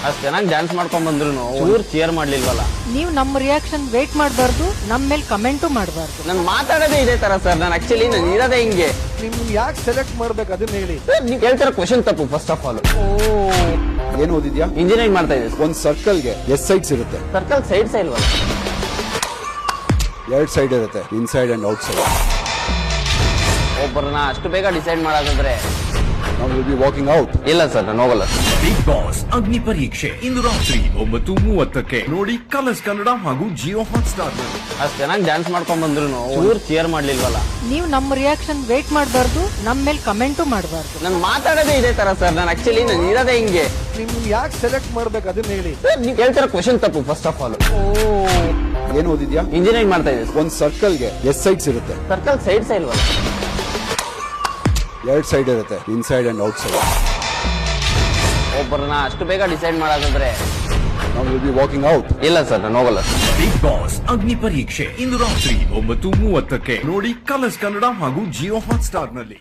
ಅಷ್ಟ್ ಚೆನ್ನಾಗಿ ಡ್ಯಾನ್ಸ್ ಮಾಡ್ಕೊಂಡ್ ಬಂದ್ರು ಚೂರ್ ಚೇರ್ ಮಾಡ್ಲಿಲ್ವಲ್ಲ. ನೀವು ನಮ್ಮ ರಿಯಾಕ್ಷನ್ ವೇಟ್ ಮಾಡಬಾರ್ದು, ನಮ್ಮ ಮೇಲೆ ಕಮೆಂಟು ಮಾಡಬಾರ್ದು. ನಾನು ಮಾತಾಡೋದೇ ಇದೆ ತರ ಸರ್. ನಾನು ಆಕ್ಚುಲಿ ನಾನು ಇರೋದೇ ಹಿಂಗೆ. ನಿಮ್ ಯಾಕೆ ಸೆಲೆಕ್ಟ್ ಮಾಡ್ಬೇಕು ಅದನ್ನ ಹೇಳಿ. ನೀವು ಕೇಳ್ತಿರೋ ಕ್ವಶನ್ ತಪ್ಪು. ಫಸ್ಟ್ ಆಫ್ ಆಲ್ ಏನ್ ಓದಿದ್ಯಾ? ಇಂಜಿನಿಯರಿಂಗ್ ಮಾಡ್ತಾ ಇದ್ದೀವಿ. ಒಂದ್ ಸರ್ಕಲ್ಗೆ ಎಷ್ಟ್ ಸೈಡ್ಸ್ ಇರುತ್ತೆ? ಸರ್ಕಲ್ ಸೈಡ್ಸ್ ಇಲ್ವಲ್ಲ. 2 ಸೈಡ್ ಇರುತ್ತೆ, ಇನ್ಸೈಡ್ ಅಂಡ್ ಔಟ್ ಸೈಡ್. ಒಬ್ಬರನ್ನ ಅಷ್ಟು ಬೇಗ ಡಿಸೈಡ್ ಮಾಡೋದಾದ್ರೆ ನಾವು ವಿಲ್ ಬಿ ವಾಕಿಂಗ್ ಔಟ್. ಇಲ್ಲ ಸರ್, ನಾನು ಹೋಗಲ್ಲ. ಬಿಗ್ ಬಾಸ್ ಅಗ್ನಿ ಪರೀಕ್ಷೆ ಇಂದು ರಾತ್ರಿ 9:30ಕ್ಕೆ ನೋಡಿ ಕಲರ್ಸ್ ಕನ್ನಡ ಹಾಗೂ ಜಿಯೋ ಹಾಟ್ಸ್ಟಾರ್ ನಲ್ಲಿ. ಅಷ್ಟ್ ಚೆನ್ನಾಗಿ ಡ್ಯಾನ್ಸ್ ಮಾಡ್ಕೊಂಡ್ ಬಂದ್ರು ಚೂರ್ ಚೇರ್ ಮಾಡ್ಲಿಲ್ವಲ್ಲ. ನೀವು ನಮ್ಮ ರಿಯಾಕ್ಷನ್ ವೇಟ್ ಮಾಡಬಾರ್ದು, ನಮ್ಮ ಮೇಲೆ ಕಮೆಂಟು ಮಾಡಬಾರ್ದು. ನಾನು ಮಾತಾಡೋದೇ ಇದೆ ತರ ಸರ್. ನಾನು ಆಕ್ಚುಲಿ ನಾನು ಇರೋದೇ ಹಿಂಗೆ. ನಿಮ್ ಯಾಕೆ ಸೆಲೆಕ್ಟ್ ಮಾಡ್ಬೇಕು ಅದನ್ನ ಹೇಳಿ. ನೀವು ಕೇಳ್ತಿರೋ ಕ್ವಶನ್ ತಪ್ಪು. ಫಸ್ಟ್ ಆಫ್ ಆಲ್ ಏನ್ ಓದಿದ್ಯಾ? ಇಂಜಿನಿಯರಿಂಗ್ ಮಾಡ್ತಾ ಇದ್ದೀವಿ. ಒಂದ್ ಸರ್ಕಲ್ಗೆ ಎಷ್ಟ್ ಸೈಡ್ಸ್ ಇರುತ್ತೆ? ಸರ್ಕಲ್ ಸೈಡ್ಸ್ ಇಲ್ವಲ್ಲ. 2 ಸೈಡ್ ಇರುತ್ತೆ, ಇನ್ಸೈಡ್ ಅಂಡ್ ಔಟ್ ಸೈಡ್. ಒಬ್ಬರನ್ನ ಅಷ್ಟು ಬೇಗ ಡಿಸೈಡ್ ಮಾಡೋದಾದ್ರೆ ನಾವು ವಿಲ್ ಬಿ ವಾಕಿಂಗ್ ಔಟ್. ಇಲ್ಲ ಸರ್, ನಾನು ಹೋಗಲ್ಲ. ಬಿಗ್ ಬಾಸ್ ಅಗ್ನಿ ಪರೀಕ್ಷೆ ಇಂದು ರಾತ್ರಿ 9:30ಕ್ಕೆ ನೋಡಿ ಕಲರ್ಸ್ ಕನ್ನಡ ಹಾಗೂ ಜಿಯೋ ಹಾಟ್ಸ್ಟಾರ್ ನಲ್ಲಿ.